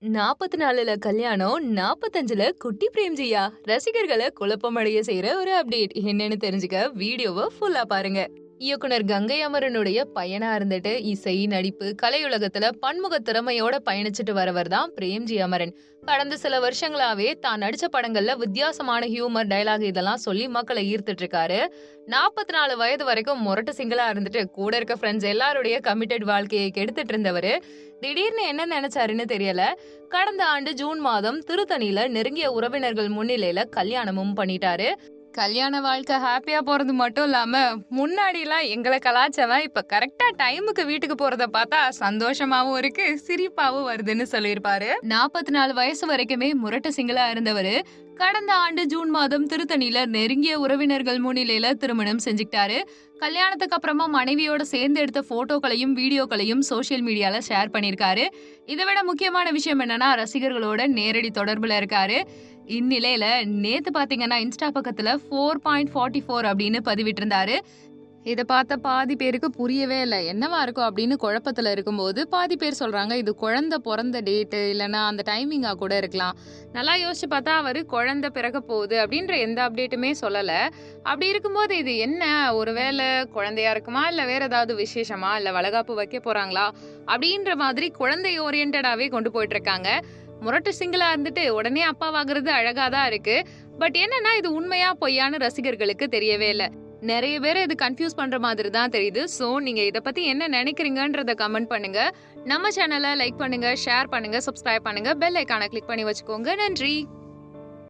44ல கல்யாணம், 45ல குட்டி பிரேம்ஜியா? ரசிகர்கள குழப்பமடைய செய்ற ஒரு அப்டேட். என்னன்னு தெரிஞ்சுக்க வீடியோவ ஃபுல்லா பாருங்க. இயக்குனர் கங்கை அமரனுடைய பையனா இருந்துட்டு இசை, நடிப்பு, கலையுலகத்துல பன்முக திறமையோட பயணிச்சுட்டு வரவர் தான் பிரேம்ஜி அமரன். கடந்த சில வருஷங்களாவே தான் நடிச்ச படங்கள்ல வித்தியாசமான ஹியூமர், டயலாக் இதெல்லாம் சொல்லி மக்களை ஈர்த்துட்டு இருக்காரு. 44 வயது வரைக்கும் மொரட்டு சிங்கிளா இருந்துட்டு கூட இருக்க ஃப்ரெண்ட்ஸ் எல்லாருடைய கமிட்டட் வாழ்க்கையை கெடுத்துட்டு இருந்தவரு திடீர்னு என்ன நினைச்சாருன்னு தெரியல. கடந்த ஆண்டு ஜூன் மாதம் திருத்தணியில நெருங்கிய உறவினர்கள் முன்னிலையில கல்யாணமும் பண்ணிட்டாரு. கல்யாண வாழ்க்கை ஹாப்பியா போறது மட்டும் இல்லாம, முன்னாடி எல்லாம் எங்களை கலாச்சவன் இப்ப கரெக்டா டைமுக்கு வீட்டுக்கு போறத பார்த்தா சந்தோஷமாவும் இருக்கு, சிரிப்பாவும் வருதுன்னு சொல்லியிருப்பாரு. 44 வயசு வரைக்குமே முரட்டு சிங்கிளா இருந்தவரு கடந்த ஆண்டு ஜூன் மாதம் திருத்தணியில நெருங்கிய உறவினர்கள் முன்னிலையில திருமணம் செஞ்சுக்கிட்டாரு. கல்யாணத்துக்கு அப்புறமா மனைவியோட சேர்ந்து எடுத்த போட்டோக்களையும் வீடியோக்களையும் சோசியல் மீடியால ஷேர் பண்ணிருக்காரு. இதை விட முக்கியமான விஷயம் என்னன்னா, ரசிகர்களோட நேரடி தொடர்புல இருக்காரு. இந்நிலையில நேத்து பாத்தீங்கன்னா இன்ஸ்டா பக்கத்துல 4.44 அப்படின்னு பதிவிட்டு இருந்தாரு. இத பார்த்த பாதி பேருக்கு புரியவே இல்ல. என்னவா இருக்கும் அப்படின்னு குழப்பத்துல இருக்கும்போது பாதி பேர் சொல்றாங்க இது குழந்தை பிறந்த டேட்டு இல்லைன்னா அந்த டைமிங்கா கூட இருக்கலாம். நல்லா யோசிச்சு பார்த்தா அவரு குழந்தை பிறக்க போகுது அப்படின்ற எந்த அப்டேட்டுமே சொல்லல. அப்படி இருக்கும்போது இது என்ன, ஒருவேளை குழந்தையா இருக்குமா இல்ல வேற ஏதாவது விசேஷமா இல்ல வளகாப்பு வைக்க போறாங்களா அப்படின்ற மாதிரி குழந்தை ஓரியன்டாவே கொண்டு போயிட்டு இருக்காங்க. முரட்டு சிங்கிளா இருந்துட்டு உடனே அப்பாவாகிறது அழகாதான் இருக்கு. பட் என்னன்னா இது உண்மையா பொய்யான்னு ரசிகர்களுக்கு தெரியவே இல்ல. நிறைய பேர் இது கன்ஃபியூஸ் பண்ற மாதிரி தான் தெரியுது. சோ நீங்க இத பத்தி என்ன நினைக்கிறீங்கன்றத கமெண்ட் பண்ணுங்க. நம்ம சேனலை லைக் பண்ணுங்க, ஷேர் பண்ணுங்க, சப்ஸ்கிரைப் பண்ணுங்க, பெல் ஐகானை கிளிக் பண்ணி வச்சுக்கோங்க. நன்றி.